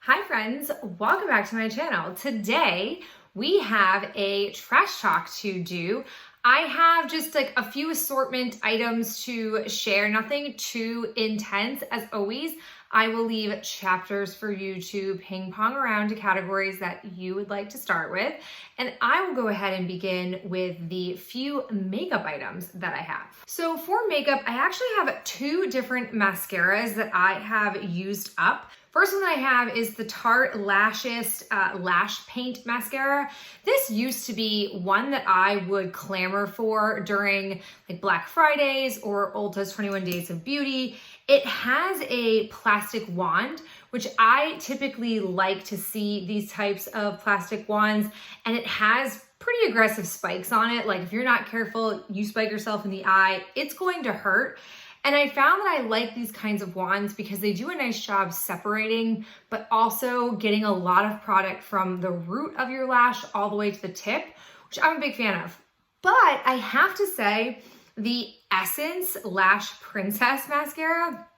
Hi friends, welcome back to my channel. Today we have a trash talk to do. I have just like a few assortment items to share, nothing too intense. As always, I will leave chapters for you to ping pong around to categories that you would like to start with. And I will go ahead and begin with the few makeup items that I have. So for makeup, I actually have two different mascaras that I have used up. First one I have is the Tarte Lashes Lash Paint Mascara. This used to be one that I would clamor for during like Black Fridays or Ulta's 21 Days of Beauty. It has a plastic wand, which I typically like to see these types of plastic wands, and it has pretty aggressive spikes on it. Like if you're not careful, you spike yourself in the eye, it's going to hurt. And I found that I like these kinds of wands because they do a nice job separating, but also getting a lot of product from the root of your lash all the way to the tip, which I'm a big fan of. But I have to say, the Essence Lash Princess Mascara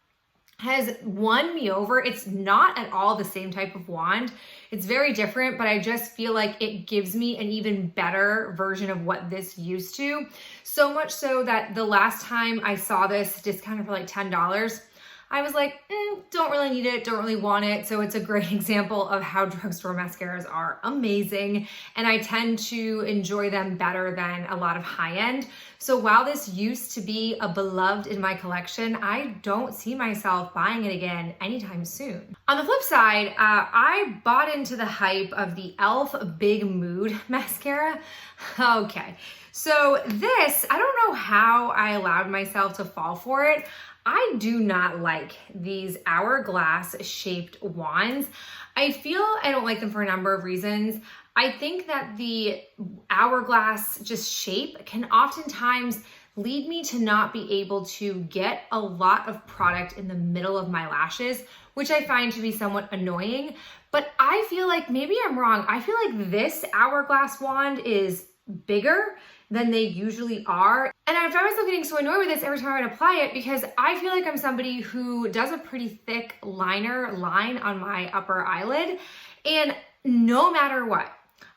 has won me over. It's not at all the same type of wand. It's very different, but I just feel like it gives me an even better version of what this used to. So much so that the last time I saw this discounted for like $10, I was like, don't really need it, don't really want it. So it's a great example of how drugstore mascaras are amazing. And I tend to enjoy them better than a lot of high end. So while this used to be a beloved in my collection, I don't see myself buying it again anytime soon. On the flip side, I bought into the hype of the e.l.f. Big Mood Mascara. Okay, so this, I don't know how I allowed myself to fall for it. I do not like these hourglass shaped wands. I feel I don't like them for a number of reasons. I think that the hourglass just shape can oftentimes lead me to not be able to get a lot of product in the middle of my lashes, which I find to be somewhat annoying. But I feel like maybe I'm wrong. I feel like this hourglass wand is bigger than they usually are. And I found myself getting so annoyed with this every time I would apply it because I feel like I'm somebody who does a pretty thick liner line on my upper eyelid. And no matter what,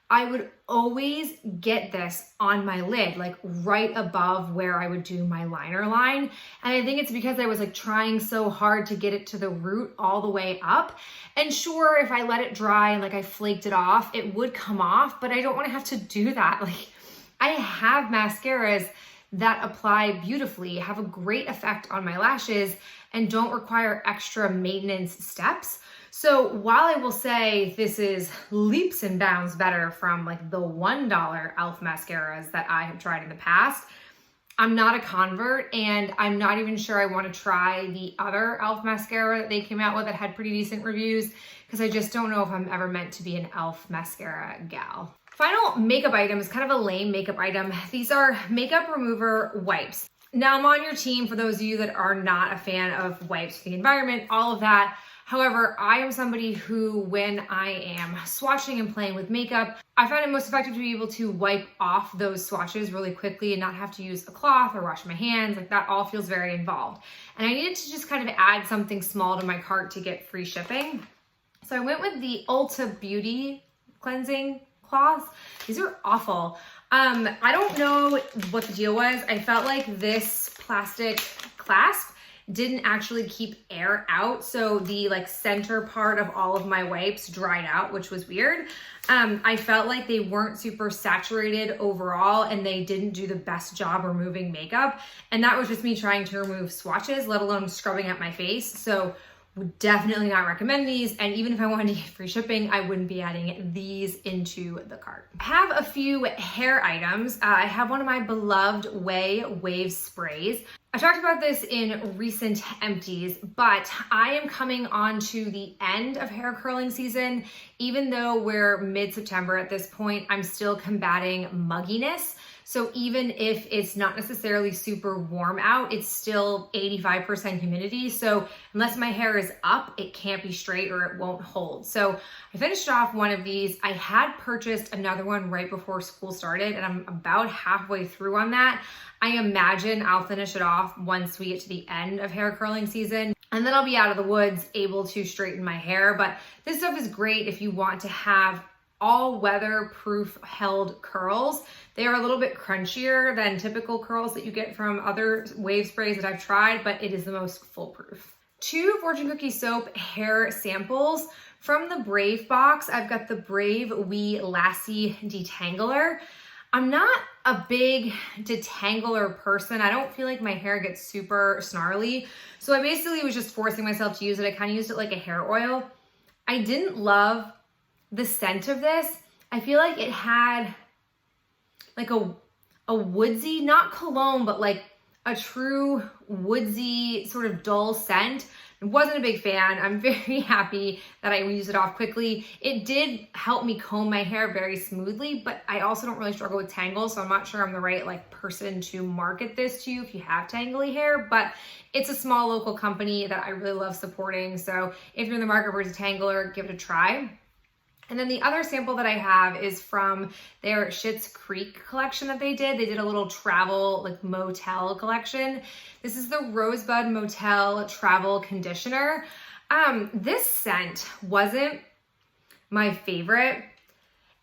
I would always get this on my lid, like right above where I would do my liner line. And I think it's because I was like trying so hard to get it to the root all the way up. And sure, if I let it dry and like I flaked it off, it would come off, but I don't want to have to do that. Like I have mascaras that apply beautifully, have a great effect on my lashes, and don't require extra maintenance steps. So while I will say this is leaps and bounds better from like the $1 e.l.f. mascaras that I have tried in the past, I'm not a convert, and I'm not even sure I want to try the other e.l.f. mascara that they came out with that had pretty decent reviews, because I just don't know if I'm ever meant to be an e.l.f. mascara gal. Final makeup item is kind of a lame makeup item. These are makeup remover wipes. Now I'm on your team for those of you that are not a fan of wipes for the environment, all of that. However, I am somebody who, when I am swatching and playing with makeup, I find it most effective to be able to wipe off those swatches really quickly and not have to use a cloth or wash my hands. Like that all feels very involved. And I needed to just kind of add something small to my cart to get free shipping. So I went with the Ulta Beauty cleansing cloths. These are awful. I don't know what the deal was. I felt like this plastic clasp didn't actually keep air out. So the like center part of all of my wipes dried out, which was weird. I felt like they weren't super saturated overall, and they didn't do the best job removing makeup. And that was just me trying to remove swatches, let alone scrubbing at my face. So would definitely not recommend these. And even if I wanted to get free shipping, I wouldn't be adding these into the cart. I have a few hair items. I have one of my beloved Wave sprays. I talked about this in recent Empties, but I am coming on to the end of hair curling season. Even though we're mid-September at this point, I'm still combating mugginess. So even if it's not necessarily super warm out, it's still 85% humidity. So unless my hair is up, it can't be straight or it won't hold. So I finished off one of these. I had purchased another one right before school started, and I'm about halfway through on that. I imagine I'll finish it off once we get to the end of hair curling season. and then I'll be out of the woods able to straighten my hair. But this stuff is great if you want to have all weather-proof held curls. They are a little bit crunchier than typical curls that you get from other wave sprays that I've tried, but it is the most foolproof. 2 Fortune Cookie Soap hair samples. From the Brave box, I've got the Brave Wee Lassie Detangler. I'm not a big detangler person. I don't feel like my hair gets super snarly. So I basically was just forcing myself to use it. I kind of used it like a hair oil. I didn't love the scent of this. I feel like it had like a woodsy, not cologne, but like a true woodsy sort of dull scent. I wasn't a big fan. I'm very happy that I used it off quickly. It did help me comb my hair very smoothly, but I also don't really struggle with tangles, so I'm not sure I'm the right person to market this to you if you have tangly hair, but it's a small local company that I really love supporting. So if you're in the market for a detangler, give it a try. And then the other sample that I have is from their Schitt's Creek collection that they did. They did a little travel motel collection. This is the Rosebud Motel Travel Conditioner. This scent wasn't my favorite.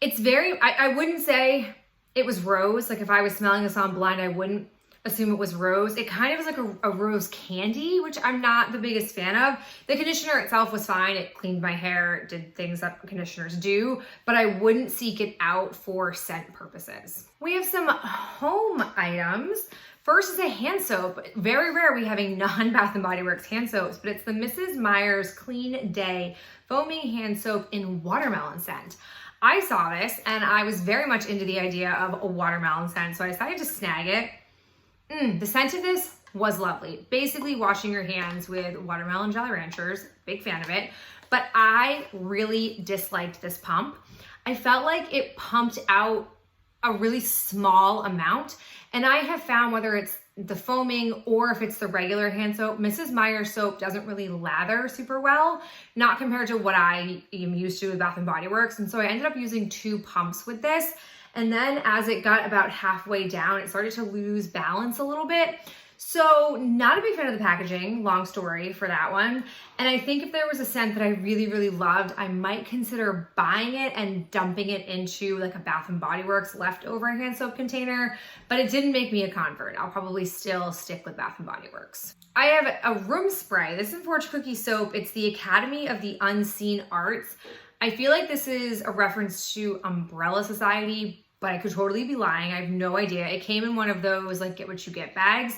It's very, I wouldn't say it was rose. Like if I was smelling this on blind, I wouldn't assume it was rose. It kind of was like a rose candy, which I'm not the biggest fan of. The conditioner itself was fine. It cleaned my hair, did things that conditioners do, but I wouldn't seek it out for scent purposes. We have some home items. First is a hand soap. Very rare we have a non-Bath & Body Works hand soaps, but it's the Mrs. Meyer's Clean Day Foaming Hand Soap in Watermelon Scent. I saw this and I was very much into the idea of a watermelon scent, so I decided to snag it. The scent of this was lovely. Basically washing your hands with watermelon Jolly Ranchers, big fan of it, but I really disliked this pump. I felt like it pumped out a really small amount, and I have found whether it's the foaming or if it's the regular hand soap, Mrs. Meyer soap doesn't really lather super well, not compared to what I am used to with Bath & Body Works, and so I ended up using 2 pumps with this. And then as it got about halfway down, it started to lose balance a little bit. So not a big fan of the packaging, long story for that one. And I think if there was a scent that I really, really loved, I might consider buying it and dumping it into like a Bath & Body Works leftover hand soap container, but it didn't make me a convert. I'll probably still stick with Bath & Body Works. I have a room spray. This is Fortune Cookie Soap. It's the Academy of the Unseen Arts. I feel like this is a reference to Umbrella Society, but I could totally be lying. I have no idea. It came in one of those like get what you get bags.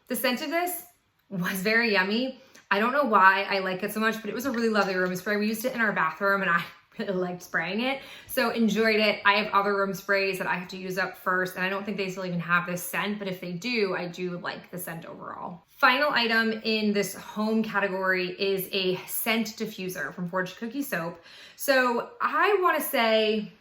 The scent of this was very yummy. I don't know why I like it so much, but it was a really lovely room spray. We used it in our bathroom and I really liked spraying it. So enjoyed it. I have other room sprays that I have to use up first, and I don't think they still even have this scent, but if they do, I do like the scent overall. Final item in this home category is a scent diffuser from Fortune Cookie Soap. So I want to say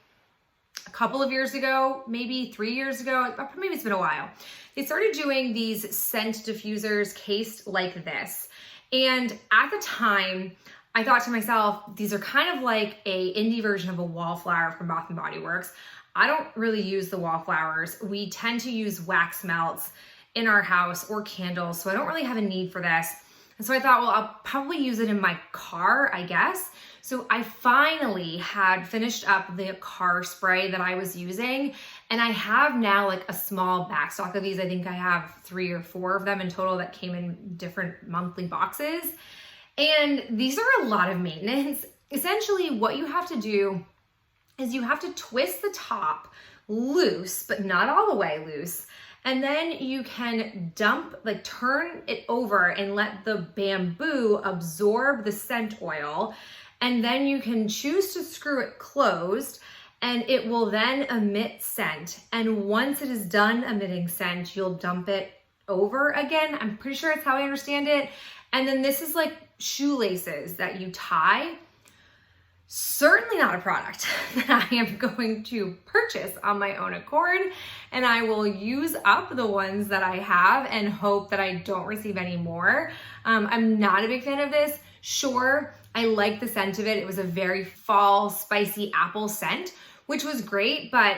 a couple of years ago, maybe 3 years ago, maybe it's been a while, they started doing these scent diffusers cased like this. And at the time, I thought to myself, these are kind of like a indie version of a wallflower from Bath & Body Works. I don't really use the wallflowers. We tend to use wax melts in our house or candles, so I don't really have a need for this. And so I thought, well, I'll probably use it in my car, I guess. So I finally had finished up the car spray that I was using, and I have now like a small backstock of these. I think I have 3 or 4 of them in total that came in different monthly boxes. And these are a lot of maintenance. Essentially, what you have to do is you have to twist the top loose, but not all the way loose. And then you can turn it over and let the bamboo absorb the scent oil. And then you can choose to screw it closed, and it will then emit scent. And once it is done emitting scent, you'll dump it over again. I'm pretty sure that's how I understand it. And then this is like shoelaces that you tie. Certainly not a product that I am going to purchase on my own accord, and I will use up the ones that I have and hope that I don't receive any more. I'm not a big fan of this. Sure, I like the scent of it. It was a very fall, spicy apple scent, which was great, but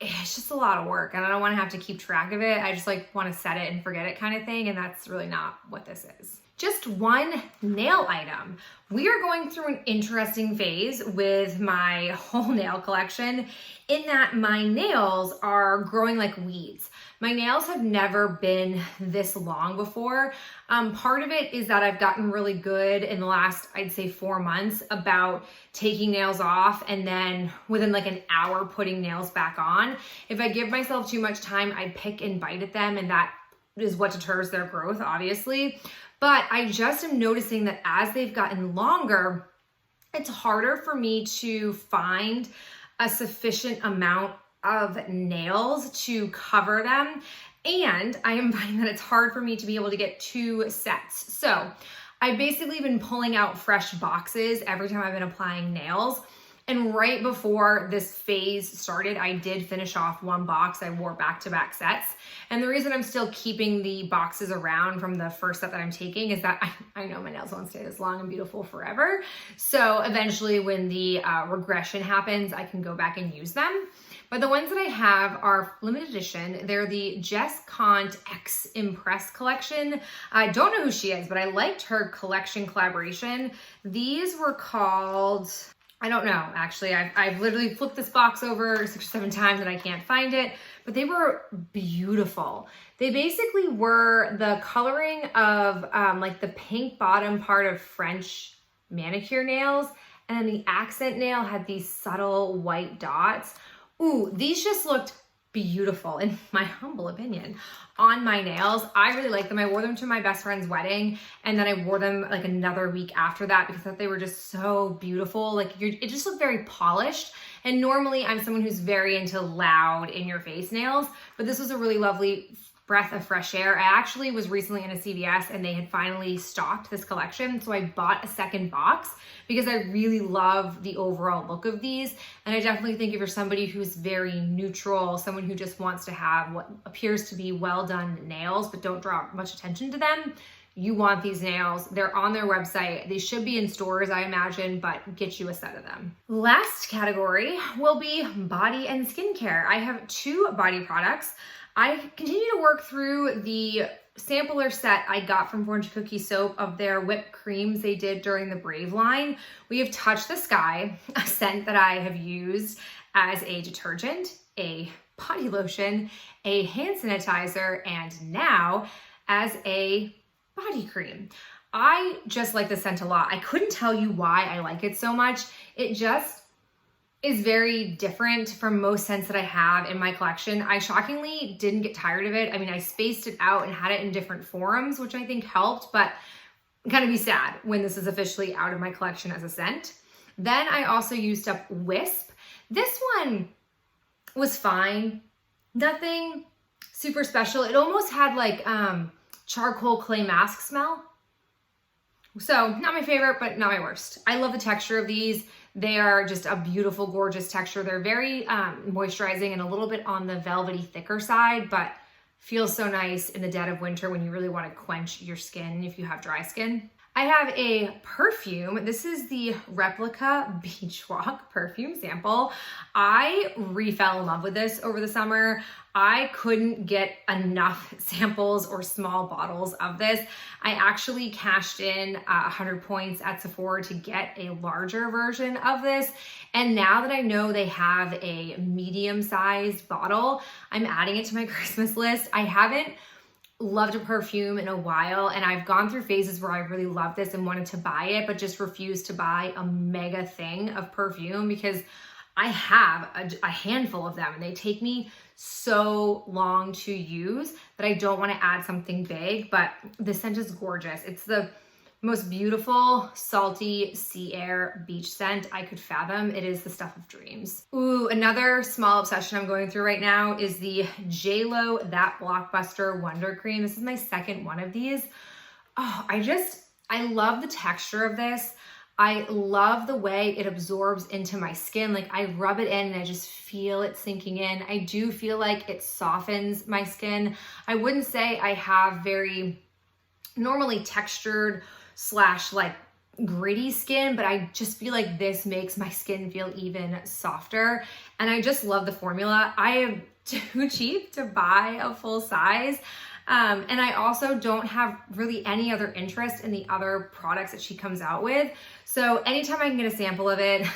it's just a lot of work and I don't want to have to keep track of it. I just want to set it and forget it kind of thing, and that's really not what this is. just one nail item. We are going through an interesting phase with my whole nail collection in that my nails are growing like weeds. My nails have never been this long before. Part of it is that I've gotten really good in the last, I'd say 4 months about taking nails off and then within like an hour putting nails back on. If I give myself too much time, I pick and bite at them, and that is what deters their growth, obviously. But I just am noticing that as they've gotten longer, it's harder for me to find a sufficient amount of nails to cover them. And I am finding that it's hard for me to be able to get 2 sets. So I've basically been pulling out fresh boxes every time I've been applying nails. And right before this phase started, I did finish off 1 box. I wore back-to-back sets. And the reason I'm still keeping the boxes around from the first set that I'm taking is that I know my nails won't stay this long and beautiful forever. So eventually when the regression happens, I can go back and use them. But the ones that I have are limited edition. They're the Jess Kant X Impress collection. I don't know who she is, but I liked her collection collaboration. These were called, I don't know, actually. I've literally flipped this box over 6 or 7 times and I can't find it, but they were beautiful. They basically were the coloring of like the pink bottom part of French manicure nails, and then the accent nail had these subtle white dots. Ooh, these just looked beautiful, in my humble opinion, on my nails. I really like them. I wore them to my best friend's wedding, and then I wore them like another week after that because I thought they were just so beautiful. Like it just looked very polished. And normally I'm someone who's very into loud in your face nails, but this was a really lovely breath of fresh air. I actually was recently in a CVS and they had finally stocked this collection. So I bought a second box because I really love the overall look of these. And I definitely think if you're somebody who's very neutral, someone who just wants to have what appears to be well done nails, but don't draw much attention to them, you want these nails. They're on their website. They should be in stores, I imagine, but get you a set of them. Last category will be body and skincare. I have 2 body products. I continue to work through the sampler set I got from Fortune Cookie Soap of their whipped creams they did during the Brave line. We have Touch the Sky, a scent that I have used as a detergent, a body lotion, a hand sanitizer, and now as a body cream. I just like the scent a lot. I couldn't tell you why I like it so much. It just is very different from most scents that I have in my collection. I shockingly didn't get tired of it. I mean, I spaced it out and had it in different forms, which I think helped, but I'm gonna be sad when this is officially out of my collection as a scent. Then I also used up Wisp. This one was fine. Nothing super special. It almost had like charcoal clay mask smell. So not my favorite, but not my worst. I love the texture of these. They are just a beautiful, gorgeous texture. They're very moisturizing and a little bit on the velvety, thicker side, but feels so nice in the dead of winter when you really want to quench your skin if you have dry skin. I have a perfume. This is the Replica Beach Walk perfume sample. I fell in love with this over the summer. I couldn't get enough samples or small bottles of this. I actually cashed in 100 points at Sephora to get a larger version of this. And now that I know they have a medium-sized bottle, I'm adding it to my Christmas list. I haven't loved a perfume in a while, and I've gone through phases where I really loved this and wanted to buy it, but just refused to buy a mega thing of perfume because I have a handful of them and they take me so long to use that I don't want to add something big, but the scent is gorgeous. It's the most beautiful, salty sea air beach scent I could fathom. It is the stuff of dreams. Ooh, another small obsession I'm going through right now is the JLo That Blockbuster Wonder Cream. This is my second one of these. Oh, I love the texture of this. I love the way it absorbs into my skin. Like I rub it in and I just feel it sinking in. I do feel like it softens my skin. I wouldn't say I have very normally textured / like gritty skin, but I just feel like this makes my skin feel even softer. And I just love the formula. I am too cheap to buy a full size. And I also don't have really any other interest in the other products that she comes out with. So anytime I can get a sample of it,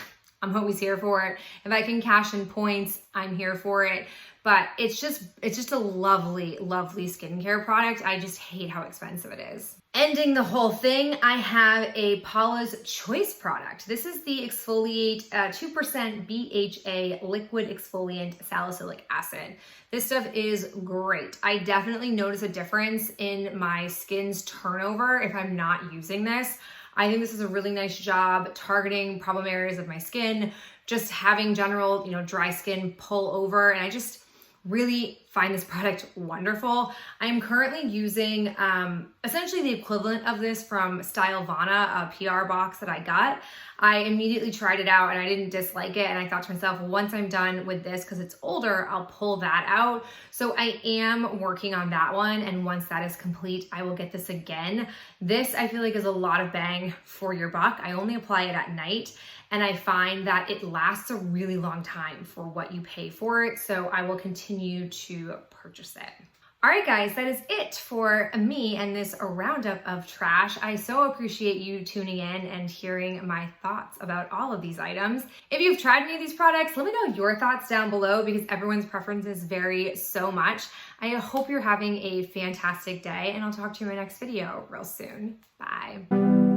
I'm always here for it. If I can cash in points, I'm here for it. But it's just a lovely, lovely skincare product. I just hate how expensive it is. Ending the whole thing, I have a Paula's Choice product. This is the Exfoliate 2% BHA liquid exfoliant salicylic acid. This stuff is great. I definitely notice a difference in my skin's turnover if I'm not using this. I think this is a really nice job targeting problem areas of my skin, just having general, dry skin pull over, and I just really find this product wonderful. I am currently using essentially the equivalent of this from Stylovana, a PR box that I got. I immediately tried it out and I didn't dislike it, and I thought to myself, once I'm done with this, because it's older, I'll pull that out. So I am working on that one, and once that is complete, I will get this again. This, I feel like, is a lot of bang for your buck. I only apply it at night, and I find that it lasts a really long time for what you pay for it. So I will continue to purchase it. All right, guys, that is it for me and this roundup of trash. I so appreciate you tuning in and hearing my thoughts about all of these items. If you've tried any of these products, let me know your thoughts down below, because everyone's preferences vary so much. I hope you're having a fantastic day, and I'll talk to you in my next video real soon. Bye.